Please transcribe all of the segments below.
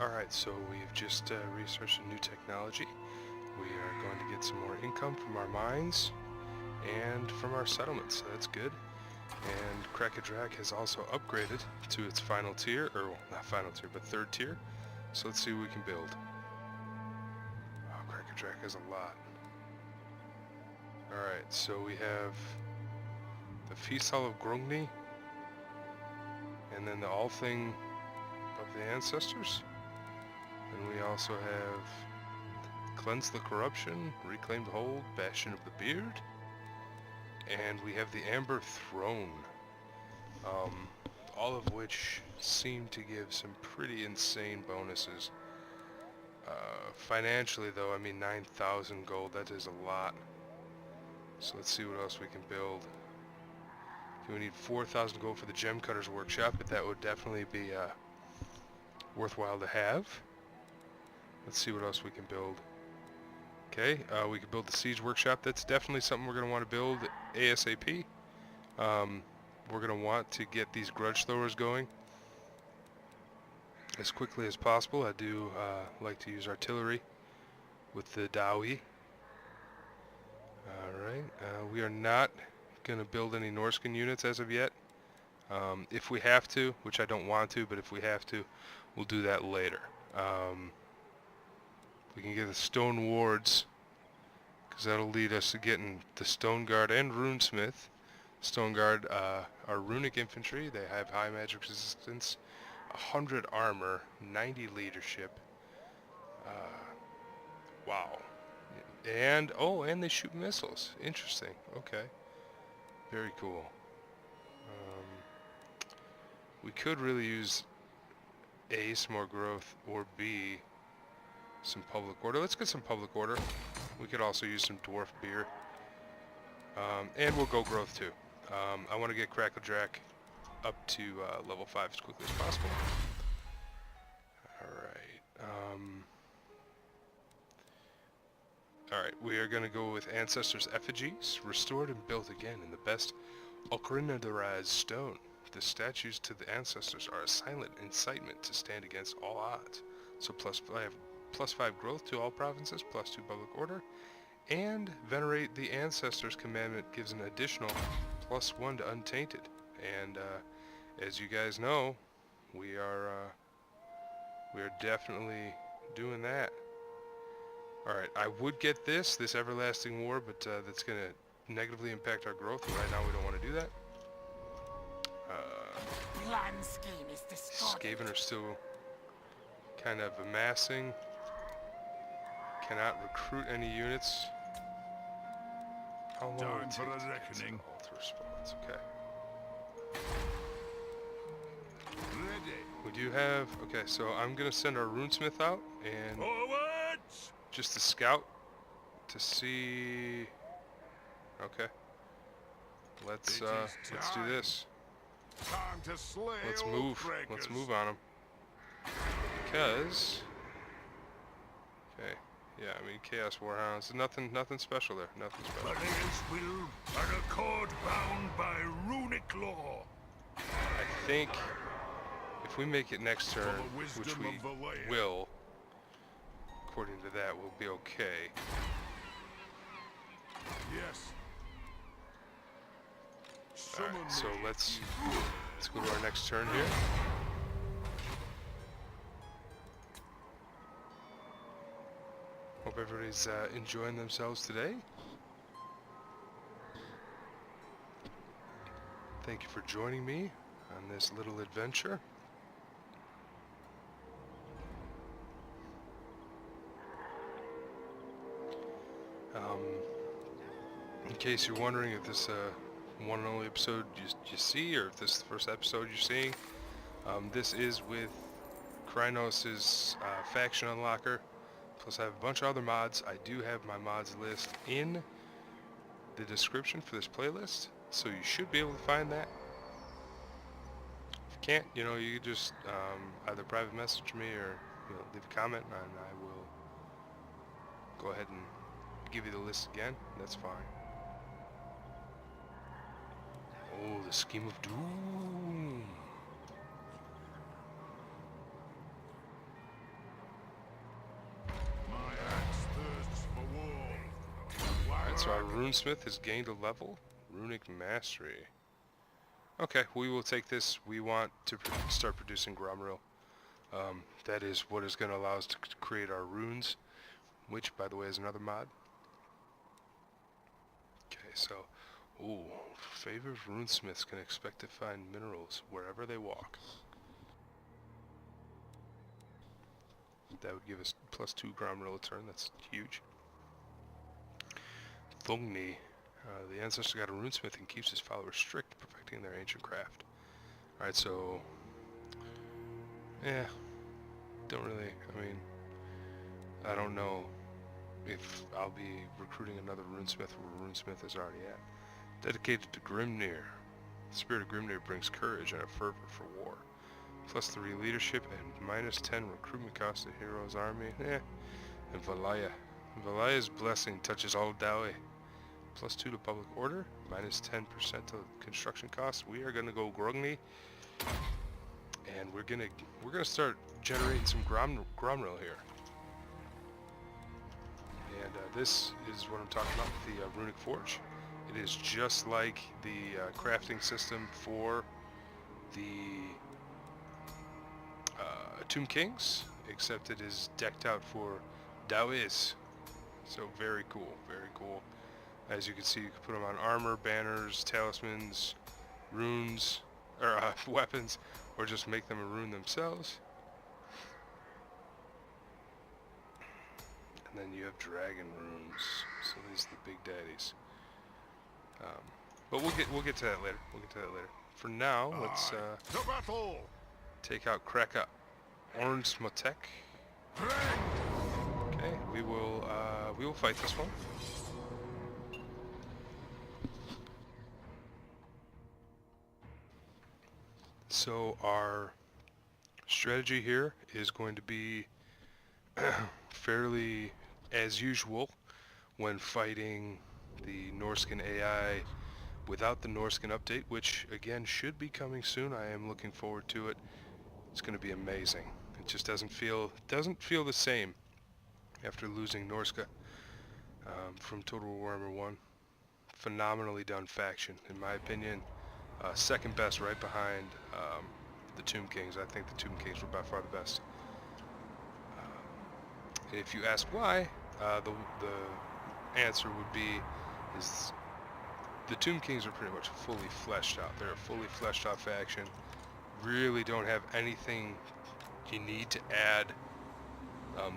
Alright, so we've just researched a new technology. We are going to get some more income from our mines and from our settlements, so that's good. And Kraka Drak has also upgraded to its final tier, or well, not final tier, but third tier. So let's see what we can build. Oh, Kraka Drak has a lot. Alright, so we have the Feast Hall of Grungni, and then the Althing of the Ancestors. And we also have Cleanse the Corruption, Reclaim the Hold, Bastion of the Beard, and we have the Amber Throne, all of which seem to give some pretty insane bonuses. Financially though, I mean 9,000 gold, that is a lot. So let's see what else we can build. Okay, we need 4,000 gold for the Gem Cutter's Workshop, but that would definitely be worthwhile to have. Let's see what else we can build. Okay, we could build the Siege Workshop. That's definitely something we're going to want to build ASAP. We're going to want to get these Grudge Throwers going as quickly as possible. I do like to use artillery with the Dowie. Alright, we are not going to build any Norscan units as of yet. If we have to, which I don't want to, but if we have to, we'll do that later. We can get the Stone Wards, because that'll lead us to getting the Stone Guard and Runesmith. Stone Guard are runic infantry. They have high magic resistance, 100 armor, 90 leadership. Wow. And, oh, and they shoot missiles. Interesting. Okay. Very cool. We could really use A, some more growth, or B, some public order. Let's get some public order. We could also use some dwarf beer. And we'll go growth too. I want to get Kraka Drak up to level 5 as quickly as possible. Alright, we are going to go with Ancestors' Effigies, restored and built again in the best Okrinadoraz stone. The statues to the ancestors are a silent incitement to stand against all odds. So +5 growth to all provinces, +2 public order, and venerate the ancestors commandment gives an additional +1 to untainted. And as you guys know, we are definitely doing that. Alright, I would get this Everlasting War, but that's going to negatively impact our growth, and right now we don't want to do that. Skaven are still kind of amassing. Cannot recruit any units. How long Time for a reckoning. Alter response. Okay. Ready. We do have. Okay, so I'm gonna send our runesmith out and Forwards! just to scout to see. Okay. Let's do this. Time to slay. Let's move. Let's move on them. Because. Okay. Yeah, I mean Chaos Warhounds. Nothing special there. Nothing special. Players will are a cord bound by runic law. I think if we make it next turn, which we will, according to that, we'll be okay. Yes. Alright, so let's go to our next turn here. Hope everybody's enjoying themselves today. Thank you for joining me on this little adventure. In case you're wondering if this one and only episode you see, or if this is the first episode you're seeing, this is with Krynos' faction unlocker. Plus I have a bunch of other mods. I do have my mods list in the description for this playlist, so you should be able to find that. If you can't, you know, you can just either private message me or leave a comment, and I will go ahead and give you the list again. That's fine. Oh, the Scheme of Doom. So our runesmith has gained a level. Runic mastery. Okay, we will take this. We want to start producing Gromril. That is what is going to allow us to create our runes, which, by the way, is another mod. Okay, so, ooh, favored runesmiths can expect to find minerals wherever they walk. That would give us +2 Gromril a turn. That's huge. Thungni. The ancestor got a runesmith and keeps his followers strict, perfecting their ancient craft. Alright, so... yeah. Don't really... I mean... I don't know if I'll be recruiting another runesmith where runesmith is already at. Dedicated to Grimnir. The spirit of Grimnir brings courage and a fervor for war. +3 leadership and -10 recruitment cost to hero's army. And Valaya. Valaya's blessing touches all Dawe. +2 to public order, -10% to construction costs. We are gonna go Grogni, and we're gonna start generating some Gromril here. And this is what I'm talking about with the Runic Forge. It is just like the crafting system for the Tomb Kings, except it is decked out for Dawes. So very cool, very cool. As you can see, you can put them on armor, banners, talismans, runes, or weapons, or just make them a rune themselves. And then you have dragon runes. So these are the big daddies. But we'll get to that later. We'll get to that later. For now, let's take out Kraka. Orange Motek. Okay, we will fight this one. So our strategy here is going to be fairly as usual when fighting the Norskin AI without the Norskin update, which again should be coming soon. I am looking forward to it. It's going to be amazing. It just doesn't feel the same after losing Norska from Total Warhammer 1. Phenomenally done faction, in my opinion. Second best, right behind the Tomb Kings. I think the Tomb Kings were by far the best. And if you ask why, the answer would be is the Tomb Kings are pretty much fully fleshed out. They're a fully fleshed out faction. Really don't have anything you need to add.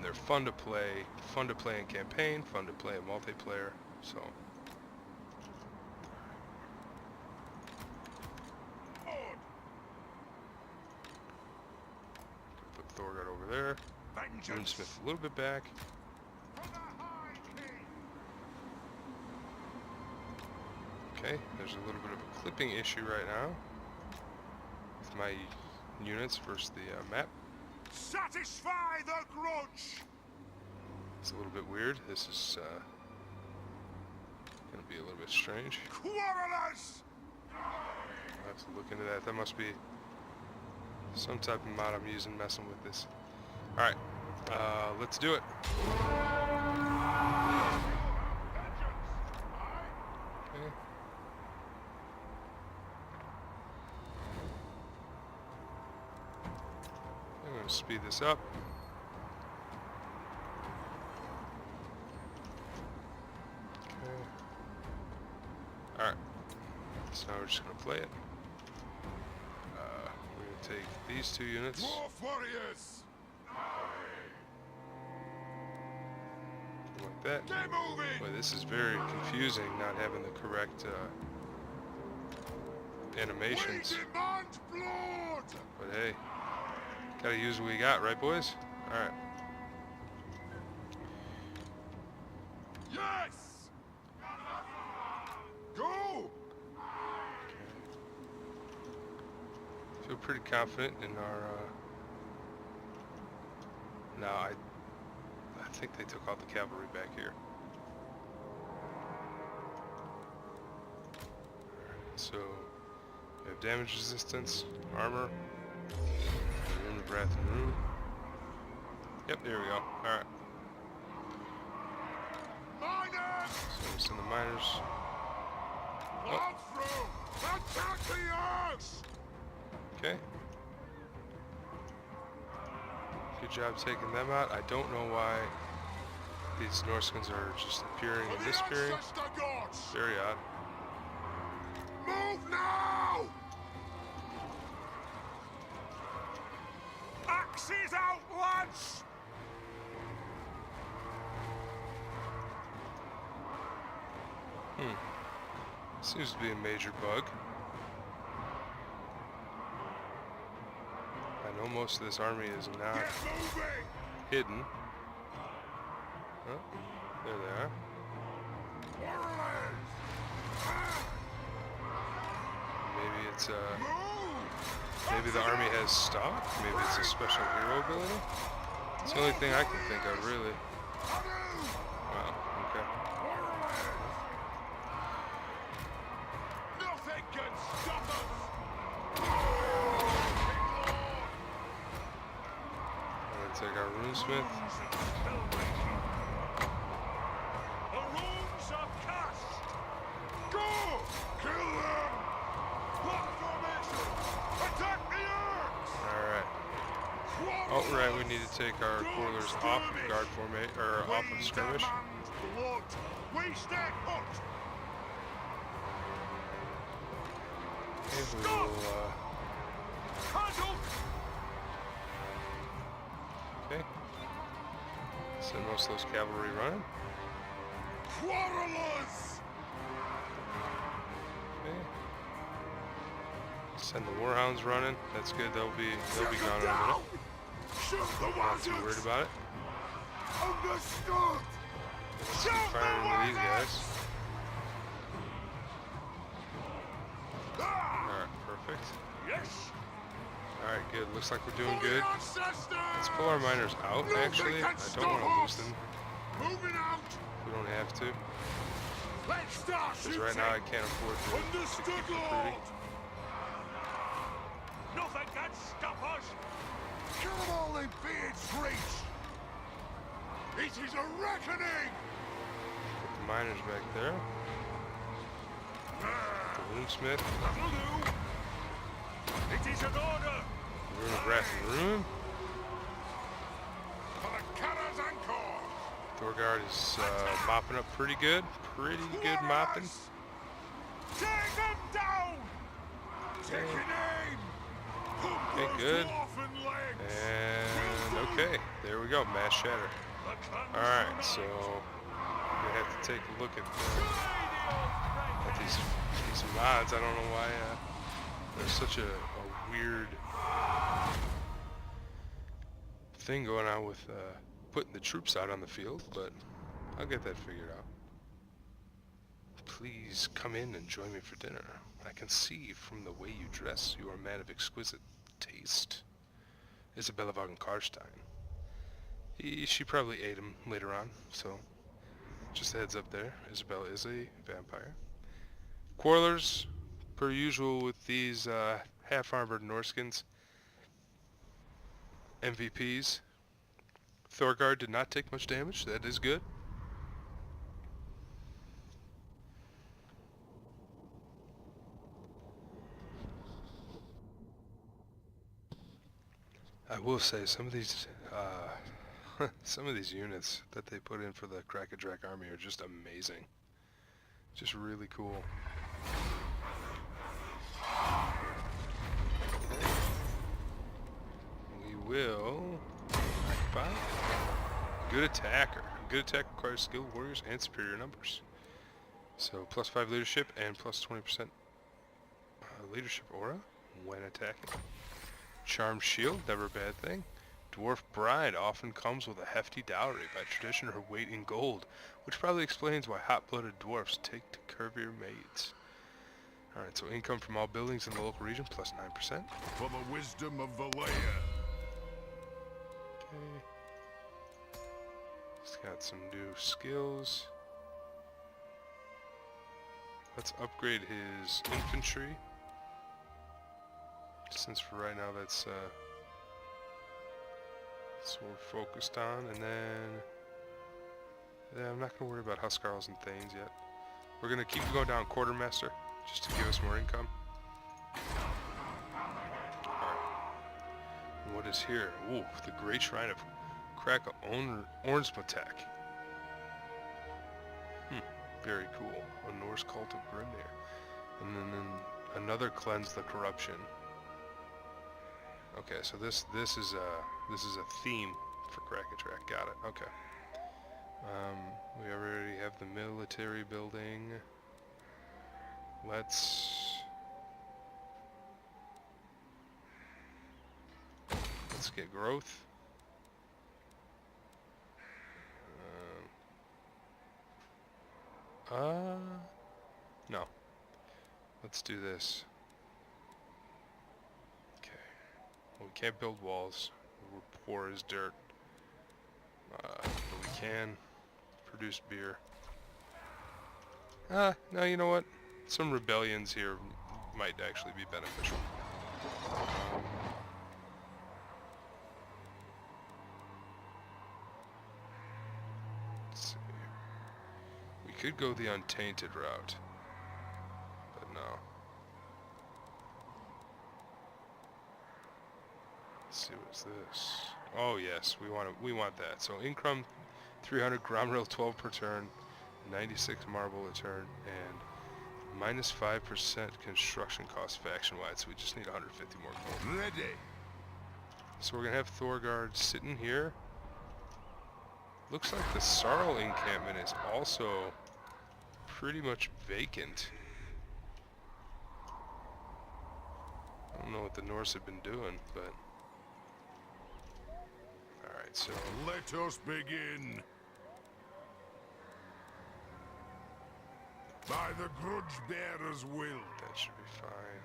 They're fun to play in campaign, fun to play in multiplayer. So. Put Thorgard over there. Runesmith a little bit back. Okay, there's a little bit of a clipping issue right now with my units versus the map. Satisfy the grudge. It's a little bit weird. This is gonna be a little bit strange. Quarrelers! I'll have to look into that. That must be some type of mod I'm using messing with this. Alright, let's do it. Okay. I'm going to speed this up. Okay. Alright, so now we're just going to play it. We're going to take these two units. Dwarf warriors! Like that. Get moving! Boy, this is very confusing, not having the correct animations. We demand blood! But hey, gotta use what we got, right, boys? Alright. Yes! Go! Feel pretty confident in our. Now I think they took all the cavalry back here. Alright, so we have damage resistance, armor, Rune of Wrath and Rune. Yep, there we go. Alright. Miners! So we send the miners. Oh. Attack the earth! Okay. Good job taking them out. I don't know why these Norskins are just appearing and disappearing. Very odd. Move now! Axes out, lads! Seems to be a major bug. I know most of this army is not hidden. Oh, there they are. Maybe it's maybe the army has stock. Maybe it's a special hero ability. It's the only thing I can think of, really. Wow. Okay. Nothing can stop us! I'm gonna take our runesmith. The runes are cast! Go! Kill them! What formation? Attack the earth! Alright. Oh, right, we need to take our coilers off of guard formation, or off of skirmish. We stay put! Okay, we will, okay. Send most of those cavalry running. Quarrelers! Okay. Send the warhounds running. That's good. They'll be gone in a minute. Shoot the Not too worried about it. Understood! Let's keep firing into these guys. Alright, perfect. Yes! Alright, good. Looks like we're doing good. Let's pull our miners out, actually. I don't want to lose them. Moving out! We don't have to. Let's start Because right now I can't afford to keep recruiting. Nothing can stop us! Kill them all in Beard's reach! It is a reckoning! Put the miners back there. The runesmith. That'll do! It is an order! Rune of Wrath and Ruin. For the Cannons Anchor! Thorgard is mopping up pretty good. Pretty good mopping. Take them down! Take an aim! Okay, good. And okay, there we go. Mass shatter. Alright, so we have to take a look at these mods. I don't know why there's such a weird thing going on with putting the troops out on the field, but I'll get that figured out. Please come in and join me for dinner. I can see from the way you dress you are a man of exquisite taste. Isabella von Karstein. She probably ate him later on, so just a heads up there. Isabella is a vampire. Quarrelers, per usual with these half-armored Norskins. MVPs. Thorgard did not take much damage, that is good. I will say some of these units that they put in for the Kraka Drak army are just amazing. Just really cool. Okay. We will occupy. Good attacker. Good attack requires skilled warriors and superior numbers. So +5 leadership and +20% leadership aura when attacking. Charmed shield, never a bad thing. Dwarf bride often comes with a hefty dowry, by tradition her weight in gold, which probably explains why hot-blooded dwarfs take to curvier maids. Alright, so income from all buildings in the local region, +9%. For the wisdom of Valea. Okay. He's got some new skills. Let's upgrade his infantry. Since for right now that's what we're focused on, and then Yeah, I'm not going to worry about Huskarls and Thanes yet. We're going to keep going down Quartermaster, just to give us more income. Alright. And what is here? Ooh, the Great Shrine of Kraka Ornsmatak. Very cool. A Norse cult of Grimnir. And then another Cleanse the Corruption. Okay, so this is a theme for Kraka. Got it. Okay. We already have the military building. Let's get growth. No. Let's do this. Okay. Well, we can't build walls. We're poor as dirt. But we can produce beer. No, you know what? Some rebellions here might actually be beneficial. Let's see. We could go the untainted route, but no. Let's see, what's this? Oh yes, we want that. So income 300, Gromrail 12 per turn, 96 marble a turn, and minus 5% construction cost faction-wide, so we just need 150 more gold. Ready. So we're gonna have Thorgard sitting here. Looks like the Sarl encampment is also pretty much vacant. I don't know what the Norse have been doing, but... Alright, so... Let us begin. By the grudge bearer's will. That should be fine.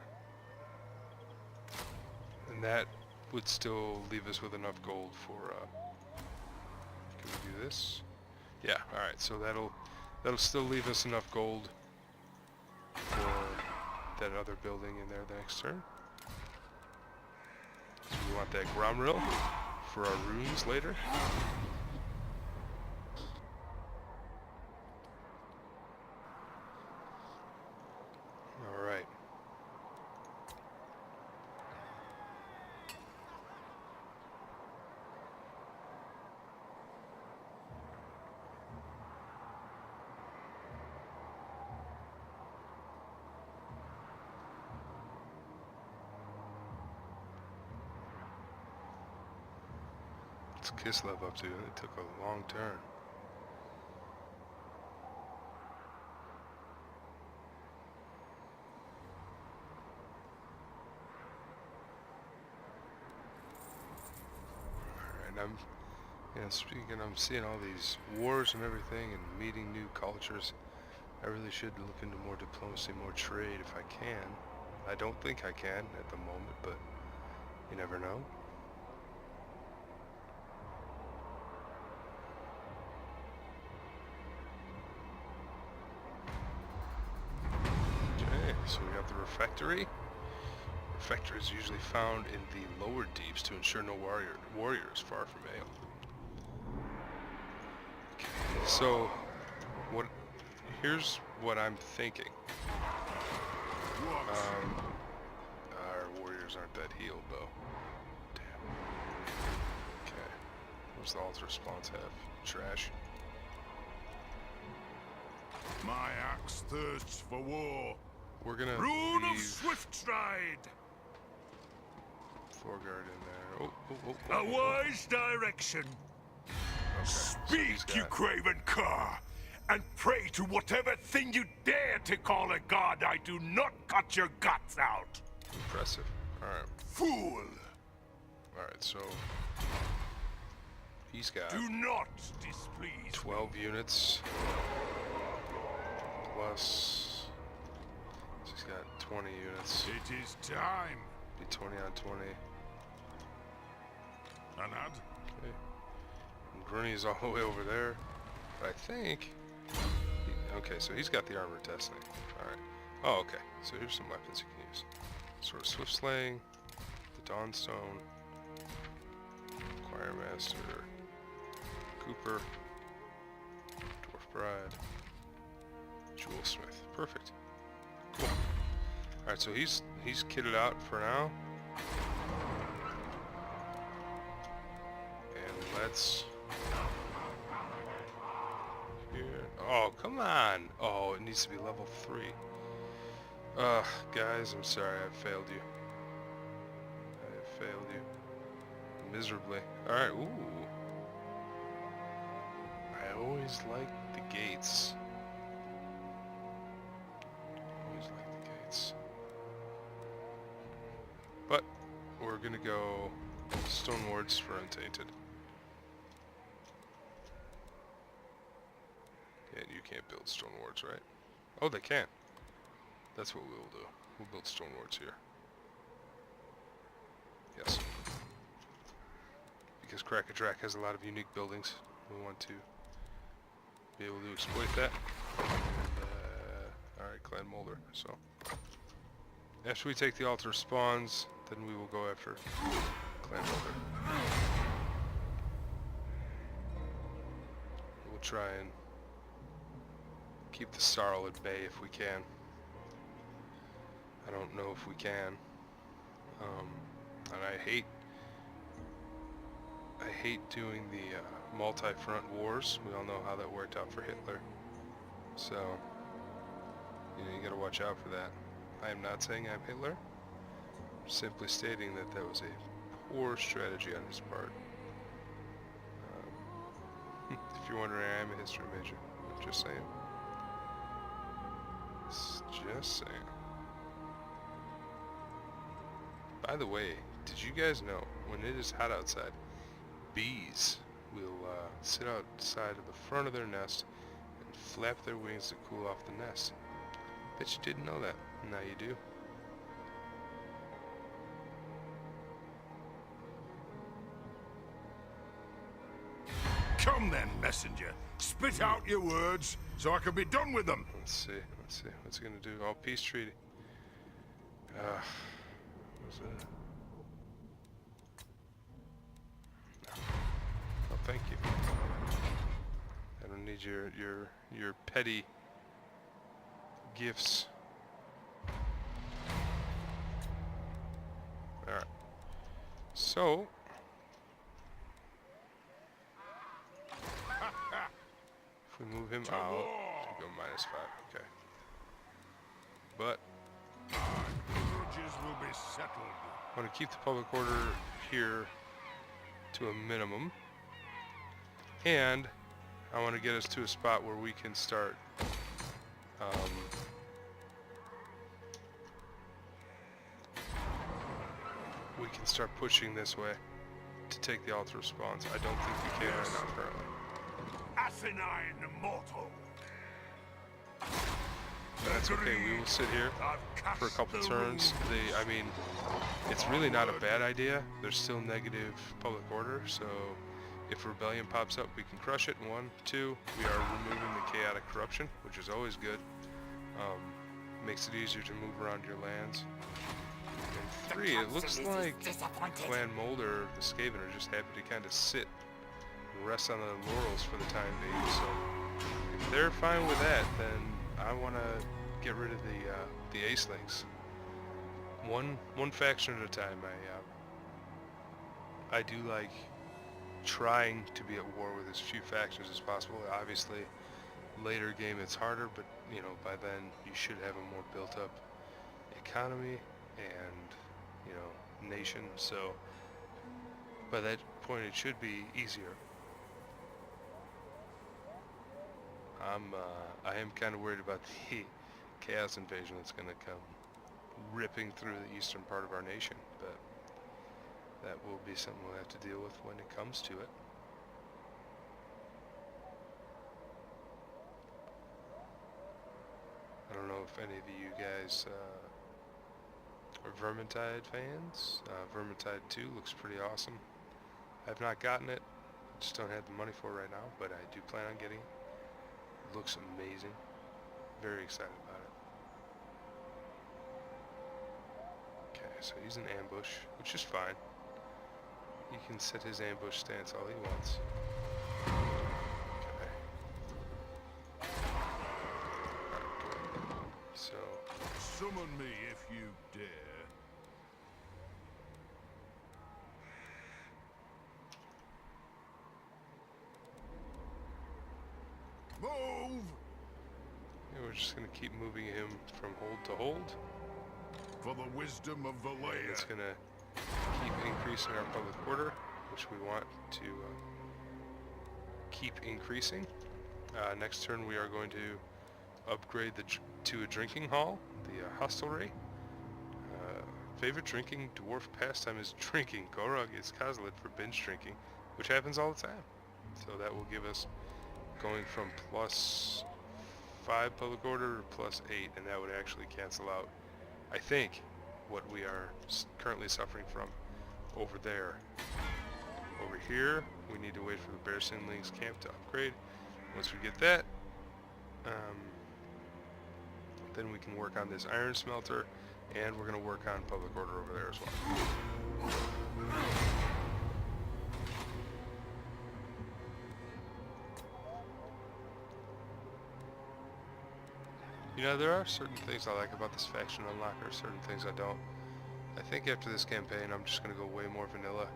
And that would still leave us with enough gold for, can we do this? Yeah, alright, so that'll still leave us enough gold for that other building in there the next turn. So we want that Gromrail for our runes later. Alright. What's Kislev up to? It took a long turn. I'm seeing all these wars and everything and meeting new cultures. I really should look into more diplomacy, more trade if I can. I don't think I can at the moment, but you never know. Okay, so we have the refectory. Refectory is usually found in the lower deeps to ensure no warriors far from ale. Okay, so here's what I'm thinking. Our warriors aren't that healed though. Damn. Okay. What's the altar response have? Trash. My axe thirsts for war. We're gonna Rune of leave swift stride. Thorgard in there. A wise direction. Okay, so he's Speak, you got- craven cur, and pray to whatever thing you dare to call a god I do not cut your guts out. Impressive. Alright. Fool! Alright, so he's got Do not displease 12 units plus, so he's got 20 units. me. It is time. Be 20 on 20. Anad? Okay. And Grunny's all the way over there. But I think okay, so he's got the armor testing. Alright. Oh, okay. So here's some weapons you can use. Sort of Swift Slaying, the Dawnstone, Choirmaster, Cooper, Bride. Jewelsmith. Perfect. Cool. Alright, so he's kitted out for now. And let's... Here. Oh, come on! Oh, it needs to be level 3. Guys, I'm sorry, I failed you. I failed you. Miserably. Alright, ooh. I always like the gates. Always like the gates. But, we're gonna go Stone Wards for Untainted. Yeah, you can't build Stone Wards, right? Oh, they can. That's what we'll do. We'll build Stone Wards here. Yes. Because Kraka Drak has a lot of unique buildings. We want to be able to exploit that. And, alright, Clan Molder. So, after we take the altar spawns, then we will go after Clan Molder. We'll try and keep the Sarl at bay if we can. I don't know if we can. And I hate doing the multi-front wars. We all know how that worked out for Hitler. So, you know, you gotta watch out for that. I am not saying I'm Hitler. I'm simply stating that that was a poor strategy on his part. If you're wondering, I am a history major. I'm just saying. Just saying. By the way, did you guys know, when it is hot outside, bees will sit outside of the front of their nest and flap their wings to cool off the nest? Bet you didn't know that. Now you do. Come then, messenger. Spit out your words so I can be done with them. Let's see. What's he gonna do? Oh, peace treaty. What's that? No. Oh, thank you. I don't need your petty gifts. Alright. So if we move him out, we go -5, okay. But Grudges will be settled. I want to keep the public order here to a minimum. And I want to get us to a spot where we can start pushing this way to take the altar spawns. I don't think we can right now currently. Asinine mortal. But that's okay, we will sit here for a couple turns. I mean, it's really not a bad idea. There's still negative public order, so if rebellion pops up, we can crush it. 1, 2, we are removing the chaotic corruption, which is always good. Makes it easier to move around your lands. And 3, it looks like Clan Molder, the Skaven, are just happy to kind of sit and rest on their laurels for the time being. So if they're fine with that, then I want to get rid of the Aeslings. One faction at a time. I do like trying to be at war with as few factions as possible. Obviously, later game it's harder, but you know, by then you should have a more built-up economy and, you know, nation. So by that point, it should be easier. I am kind of worried about the chaos invasion that's going to come ripping through the eastern part of our nation, but that will be something we'll have to deal with when it comes to it. I don't know if any of you guys are Vermintide fans. Vermintide 2 looks pretty awesome. I've not gotten it, just don't have the money for it right now, but I do plan on getting it. It looks amazing. Very excited about it. Okay, so he's in ambush, which is fine. He can set his ambush stance all he wants. Okay. Summon me if you dare. Move! Yeah, we're just gonna keep moving him from hold to hold. For the wisdom of the And land. it's gonna keep increasing our public order, which we want to keep increasing. Next turn we are going to upgrade to a drinking hall, the hostelry. Favorite drinking dwarf pastime is drinking. Gorog is Kozlet for binge drinking, which happens all the time. So that will give us going from +5 public order to +8, and that would actually cancel out, I think, what we are currently suffering from over there. Over here, we need to wait for the Aeslings camp to upgrade. Once we get that, then we can work on this iron smelter, and we're going to work on public order over there as well. You know, there are certain things I like about this faction unlocker, certain things I don't. I think after this campaign I'm just going to go way more vanilla,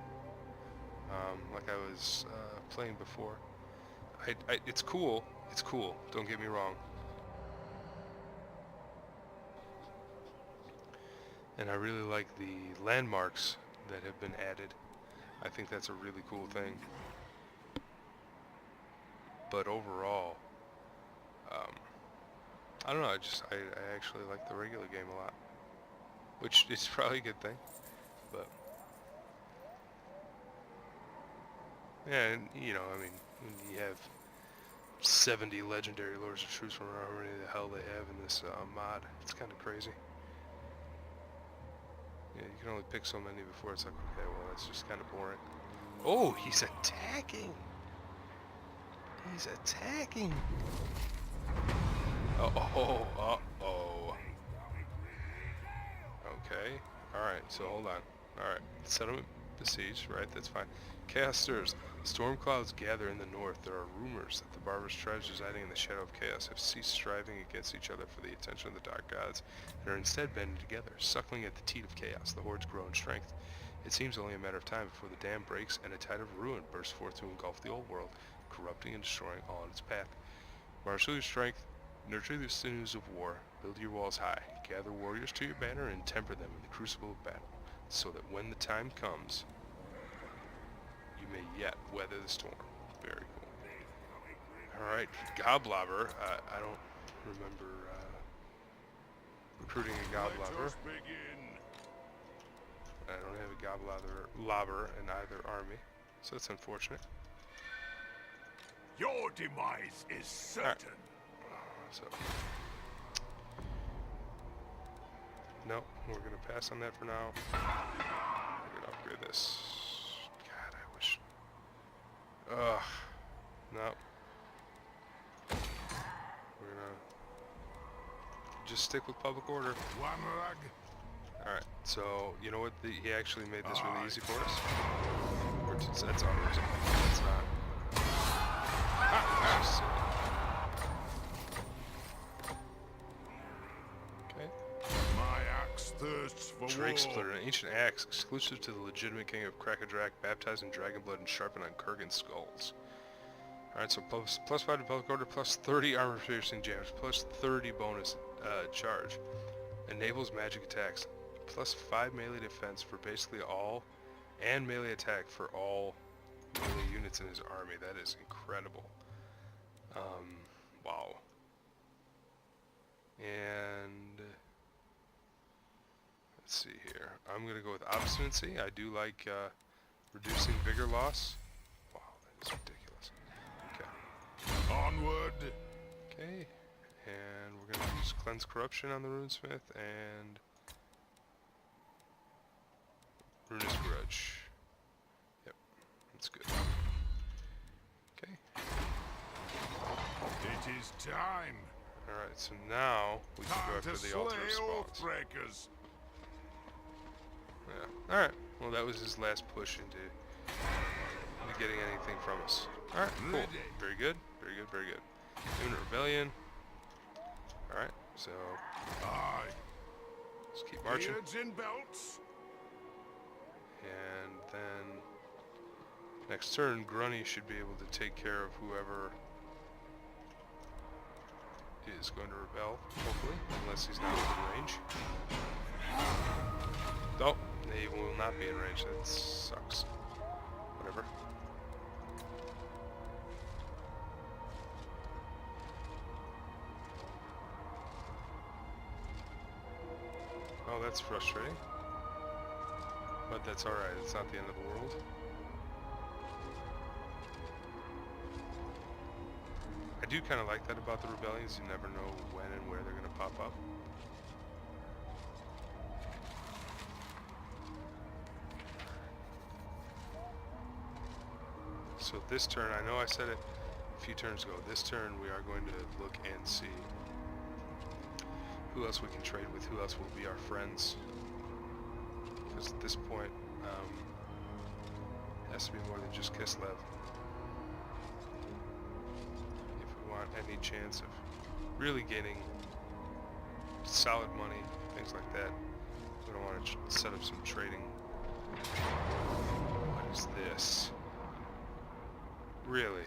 like I was playing before. It's cool, don't get me wrong. And I really like the landmarks that have been added. I think that's a really cool thing. But overall, I don't know, I actually like the regular game a lot. Which is probably a good thing, but... Yeah, and, you know, I mean, when you have 70 legendary Lords of Truth from how many the hell they have in this mod, it's kind of crazy. Yeah, you can only pick so many before it's like, okay, well, that's just kind of boring. Oh, he's attacking! He's attacking! Uh-oh, uh-oh. Okay, alright, so hold on. Alright, settlement besieged, right, that's fine. Chaos stirs. Storm clouds gather in the north. There are rumors that the barbarous tribes residing in the shadow of chaos have ceased striving against each other for the attention of the dark gods, and are instead banded together, suckling at the teat of chaos. The hordes grow in strength. It seems only a matter of time before the dam breaks and a tide of ruin bursts forth to engulf the old world, corrupting and destroying all in its path. Marshal your strength, nurture the sinews of war, build your walls high, gather warriors to your banner, and temper them in the crucible of battle, so that when the time comes, you may yet weather the storm. Very cool. Alright, Goblobber. I don't remember recruiting a Goblobber. I don't have a Goblobber in either army, so that's unfortunate. Your demise is certain. Right. So, no, we're gonna pass on that for now. We're gonna upgrade this. God, I wish. Ugh. No. We're gonna just stick with public order. Alright, so you know what? He actually made this really easy for us. Or that's ours. That's not. Okay. My axe thirsts for Drake war. Splitter, an ancient axe exclusive to the legitimate king of Kraka Drak, baptized in dragon blood and sharpened on Kurgan skulls. Alright, so plus 5 to public order, plus 30 armor piercing damage, plus 30 bonus charge. Enables magic attacks, plus 5 melee defense for basically all, and melee attack for all melee units in his army. That is incredible. Wow. And let's see here. I'm gonna go with obstinacy. I do like reducing vigor loss. Wow, that is ridiculous. Okay. Onward. Okay. And we're gonna use cleanse corruption on the runesmith and ruinous grudge. Yep, that's good. Okay. It is time. Alright, so now we can go Time after to the altar of slay spawns. oathbreakers. Yeah. Alright, well that was his last push into getting anything from us. Alright, cool. Ready. Very good, very good, very good. Imminent rebellion. Alright, so Aye. Let's keep marching. Beards and belts. And then next turn, Grunny should be able to take care of whoever is going to rebel, hopefully, unless he's not within range. Oh, he will not be in range. That sucks. Whatever. Oh, that's frustrating. But that's alright, it's not the end of the world. I do kind of like that about the rebellions. You never know when and where they're going to pop up. So this turn, I know I said it a few turns ago, this turn we are going to look and see who else we can trade with, who else will be our friends. Because at this point, it has to be more than just Kislev. If we want any chance of really gaining solid money, things like that, we don't want to set up some trading. What is this? Really?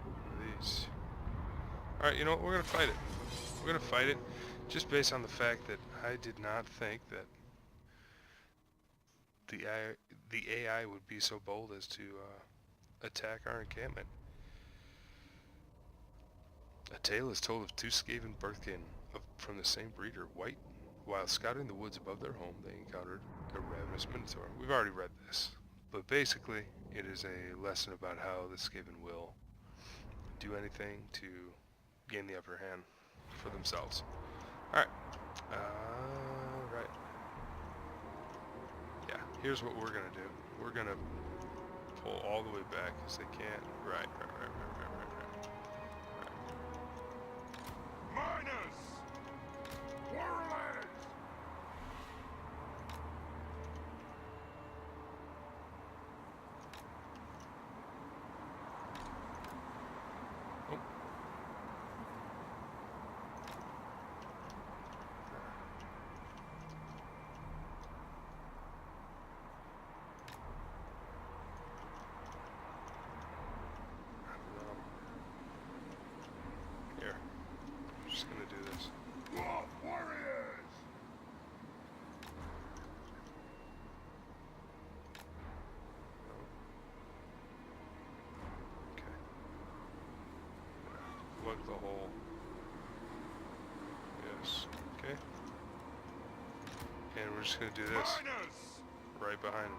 What are these? Alright, you know what? We're going to fight it. We're going to fight it just based on the fact that I did not think that the AI would be so bold as to attack our encampment. A tale is told of two Skaven birthkin from the same breeder, white. While scouting the woods above their home, they encountered a ravenous minotaur. We've already read this, but basically it is a lesson about how the Skaven will do anything to gain the upper hand for themselves. Alright. Right. Yeah, here's what we're gonna do. We're gonna pull all the way back because they can't. Right. Miners! Warriors! Oh. Here. I'm just gonna do this. Dwarf warriors! Okay. Plug the hole. Yes. Okay. And we're just gonna do this Miners! right behind him.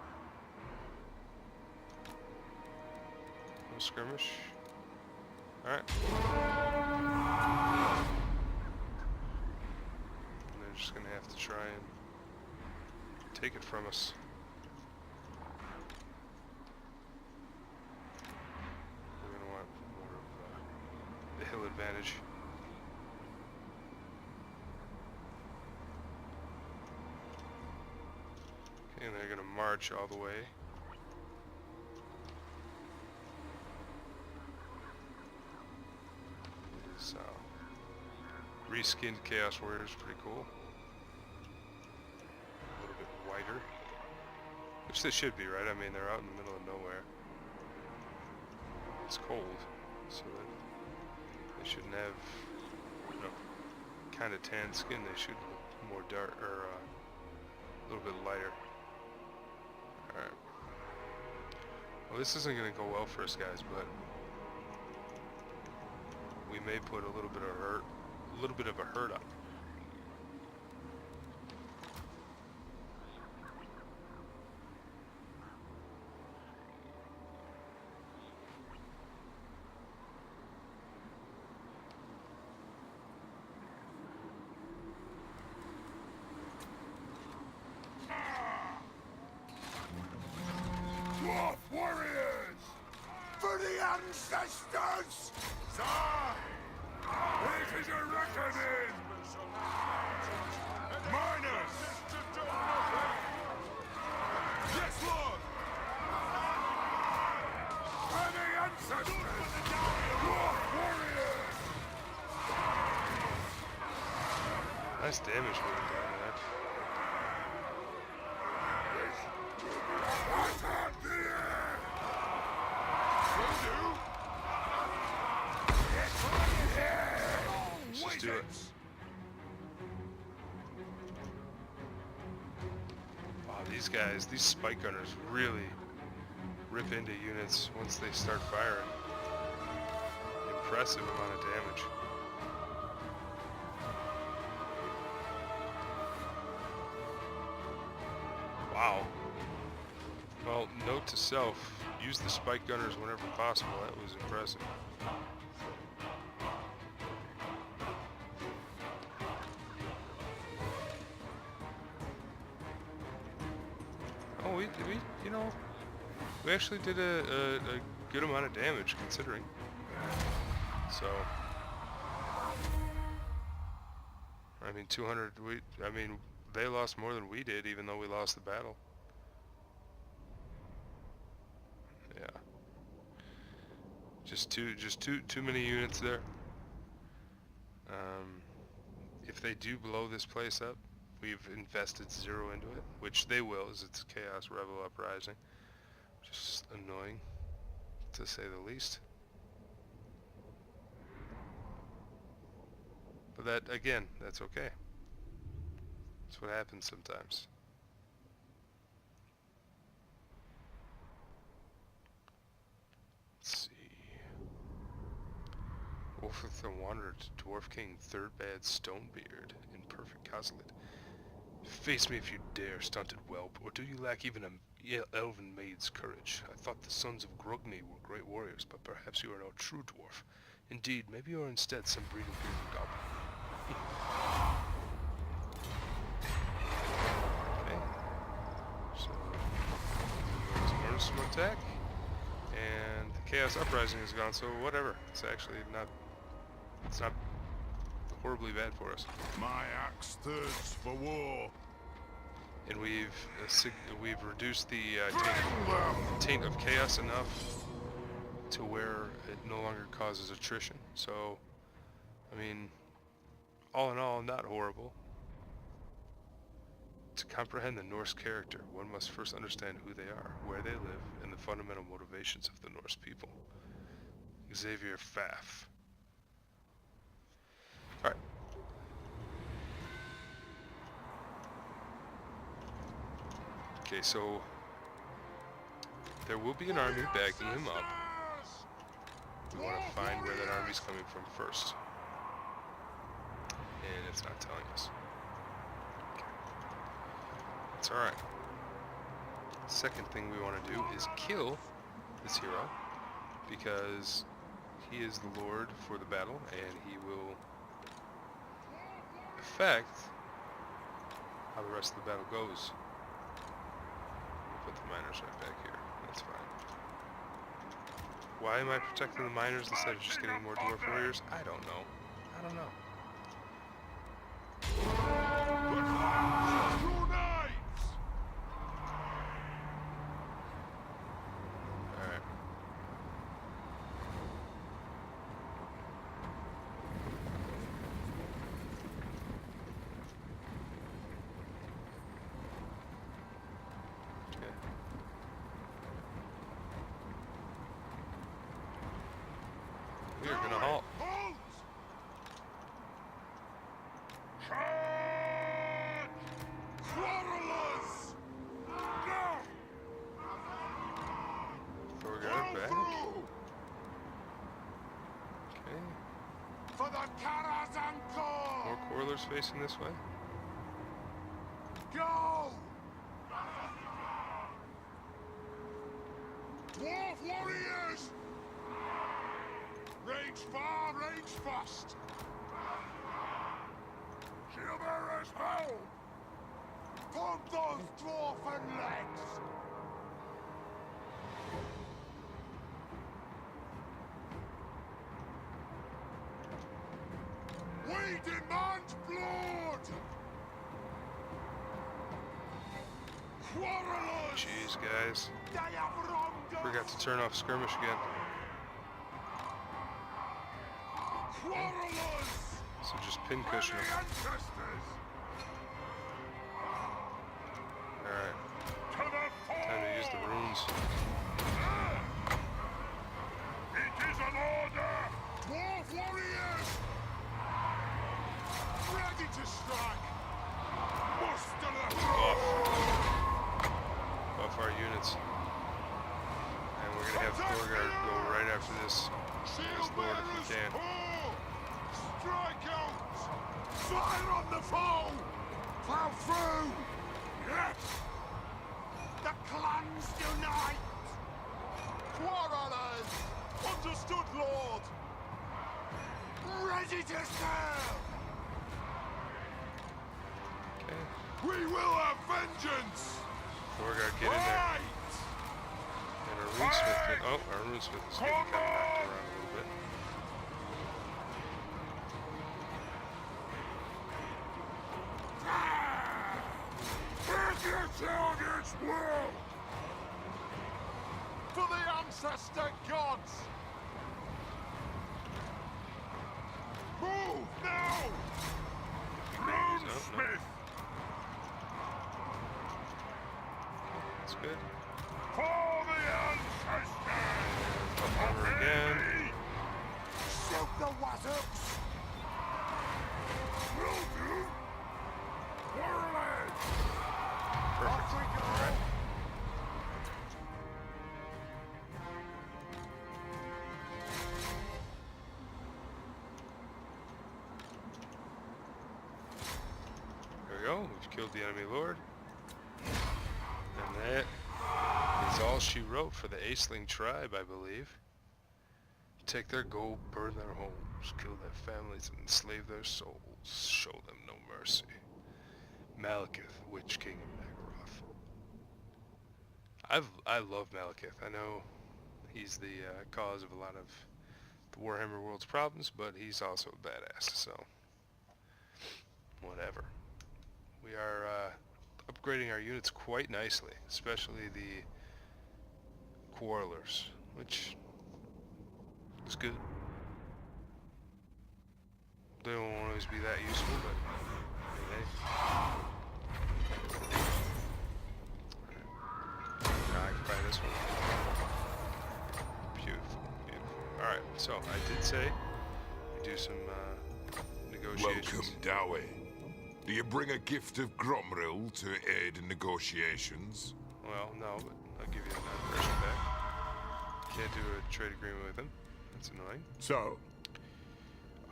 No skirmish. Alright. And they're just gonna have to try and take it from us. We're gonna want more of the hill advantage. Okay, and they're gonna march all the way. It is reskinned Chaos Warriors, pretty cool. A little bit wider, which they should be, right? I mean, they're out in the middle of nowhere. It's cold, so that they shouldn't have, you know, kind of tan skin. They should look more dark, or a little bit lighter. All right. Well, this isn't going to go well for us, guys, but we may put a little bit of a hurt on. Dwarf warriors! For the ancestors! Sir! It is a reckoning! Miners! Yes, Lord! For the ancestors! Dwarf warriors! Nice damage being done there. Let's just do it. Wow, these guys, these spike gunners really rip into units once they start firing. Impressive amount of damage. Wow. Well, note to self, use the spike gunners whenever possible. That was impressive. Oh, you know, we actually did a good amount of damage considering. So, I mean, 200. I mean, they lost more than we did, even though we lost the battle. Yeah. Just too many units there. If they do blow this place up, we've invested 0 into it, which they will, as it's Chaos Rebel Uprising. Just annoying, to say the least. But that, again, that's okay. That's what happens sometimes. Let's see. Wolf with the Wanderer to Dwarf King, Third Bad Stonebeard, in perfect consulate. Face me if you dare, stunted whelp, or do you lack even a elven maid's courage? I thought the sons of Grogny were great warriors, but perhaps you are no true dwarf. Indeed, maybe you are instead some breeding bearded goblin. Okay. So, there's some attack, and the Chaos Uprising is gone, so whatever. It's actually not, it's not horribly bad for us. My axe thirsts for war. And we've reduced the taint of chaos enough to where it no longer causes attrition. So, I mean, all in all, not horrible. To comprehend the Norse character, one must first understand who they are, where they live, and the fundamental motivations of the Norse people. Xavier Pfaff. Alright. Okay, so there will be an army backing him up. We want to find where that army's coming from first. And it's not telling us. Okay. It's alright. Second thing we want to do is kill this hero, because he is the lord for the battle, and he will affect how the rest of the battle goes. Put the miners right back here. That's fine. Why am I protecting the miners instead of just getting more dwarf warriors? I don't know. I don't know. Alright. We are gonna halt. Throw a guard back. Okay. For the Karazanko! More Quarrelers facing this way. Go! Dwarf warriors! Rage far, rage fast! Shieldbearers home! Pump those dwarfen legs! We demand blood! Quarrelers! Jeez, guys. They have wronged us! Forgot to turn off skirmish again. Quarrelers! So just pin cushion them. Alright. Time to use the runes. It is an order! Dwarf warriors! Ready to strike! Muster the Buff our units. And we're gonna have Thorgard go right after this lord if we can. Strike out! Fire on the foe! Plow through! Yes! The clans unite! Quarrelers! Understood, Lord! Ready to serve! Okay. We will have vengeance! Thorgard, get in there. And our runesmith can, oh, our runesmith is getting kind of knocked around a little bit. Target's world! For the ancestor gods! Move now! Runesmith! That's good. For the ancestors! Buff over again. Silk the wazzocks! Will do! Warlord! Perfect. Alright. There we go. We've killed the enemy lord. And that is all she wrote for the Aesling tribe, I believe. Take their gold, burn their homes, kill their families, and enslave their souls. Show them no mercy. Malekith, Witch King of Nagaroth. I love Malekith. I know he's the cause of a lot of the Warhammer World's problems, but he's also a badass, so whatever. We are upgrading our units quite nicely, especially the Quarrelers, which is good. They won't always be that useful, but I mean, hey. I can buy this one. Beautiful, beautiful. Alright, so I did say we do some negotiations. Welcome, Dowie. Do you bring a gift of Gromril to aid in negotiations? Well, no, but I'll give you that impression back. Can't do a trade agreement with him. That's annoying. So?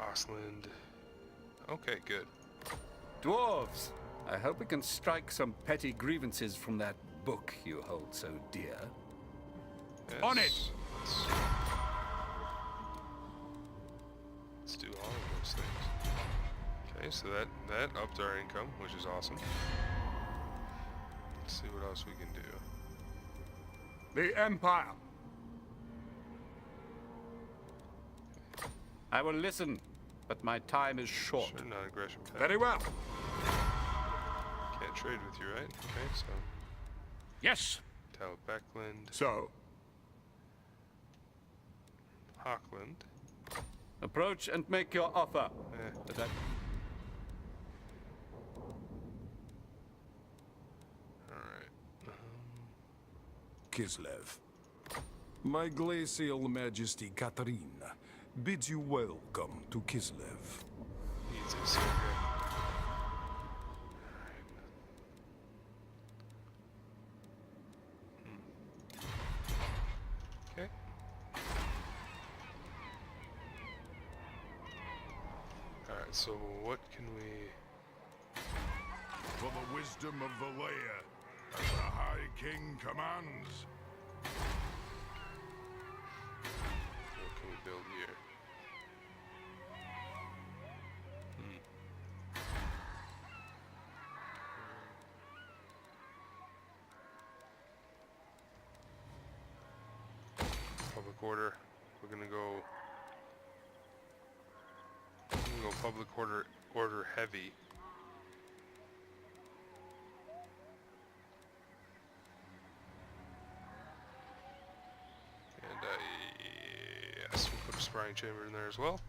Aeslings. Okay, good. Dwarves, I hope we can strike some petty grievances from that book you hold so dear. Yes, On it! Let's do all of those things. Okay, so that upped our income, which is awesome. Let's see what else we can do. The Empire! I will listen, but my time is short. Sure, non-aggression pact. Very well. Can't trade with you, right? Okay, so Yes. Tau Beckland, So? Hockland. Approach and make your offer. But I... Alright. Kislev. My glacial majesty Katarina bids you welcome to Kislev. Needs a cigarette. Okay. Alright, so what can we... For the wisdom of the layer, as the High King commands. What can we build here? Public order. We're gonna go public order heavy. And yes, we'll put a sparring chamber in there as well.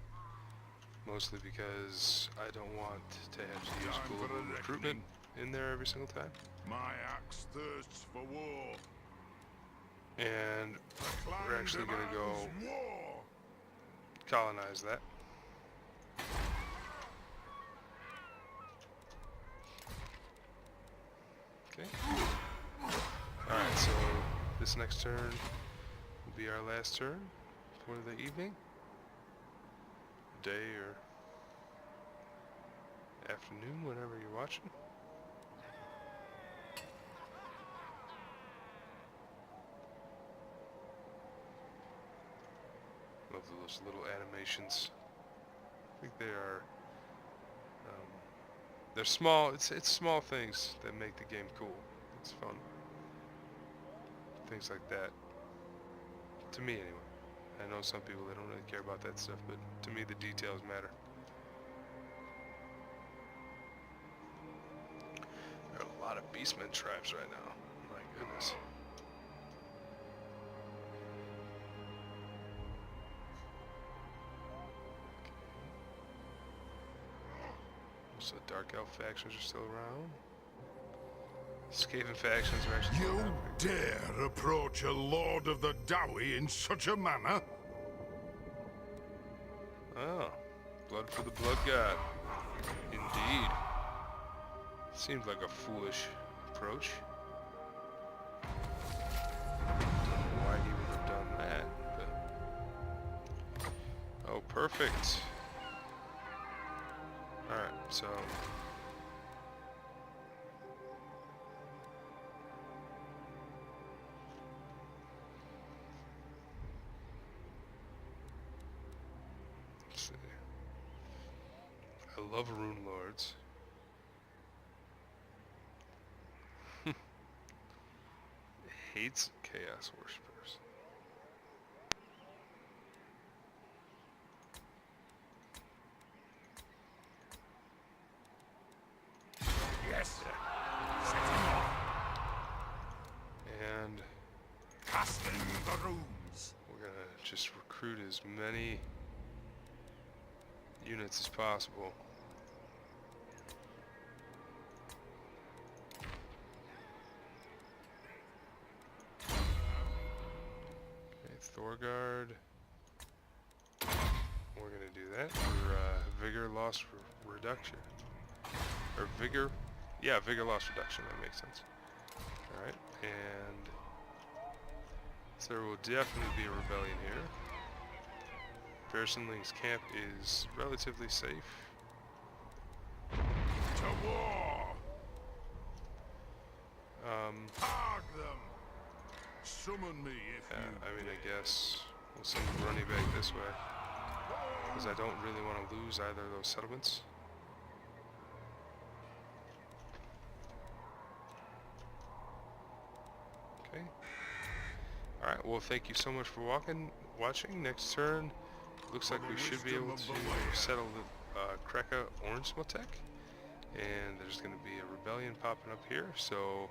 Mostly because I don't want to have to use Time for global a recruitment in there every single time. My axe thirsts for war. And Clan we're actually going to go demands war. colonize that. Okay. Alright, so this next turn will be our last turn for the evening, day, or afternoon, whenever you're watching. Love those little animations. I think they are, they're small. It's small things that make the game cool. It's fun. Things like that. To me, anyway. I know some people, they don't really care about that stuff, but to me, the details matter. There are a lot of beastmen tribes right now. My goodness. So Dark Elf factions are still around. Skaven factions are actually still You around. dare approach a Lord of the Dowie in such a manner? Oh, blood for the blood god. Indeed. Seems like a foolish approach. Don't know why he would have done that, but... Oh, perfect. Alright, so... Let's see. I love Rune Lords. Hates Chaos Worshippers. Yes. Set him off. And Casting the runes. we're gonna just recruit as many units as possible. Okay, Thorgard. We're gonna do that for vigor loss reduction. Or vigor, yeah, vigor loss reduction, that makes sense. Alright, and so there will definitely be a rebellion here. Fairsenling's camp is relatively safe. To war. Hog them. Summon me if Yeah, you I mean, I guess we'll send Runny back this way, because I don't really want to lose either of those settlements. Okay. Alright, well, thank you so much for watching. Next turn, looks like we should be able to settle the Kraka Orange Smotek, and there's going to be a rebellion popping up here, so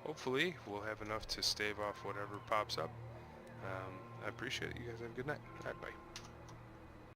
hopefully we'll have enough to stave off whatever pops up. I appreciate it. You guys have a good night. Alright, bye.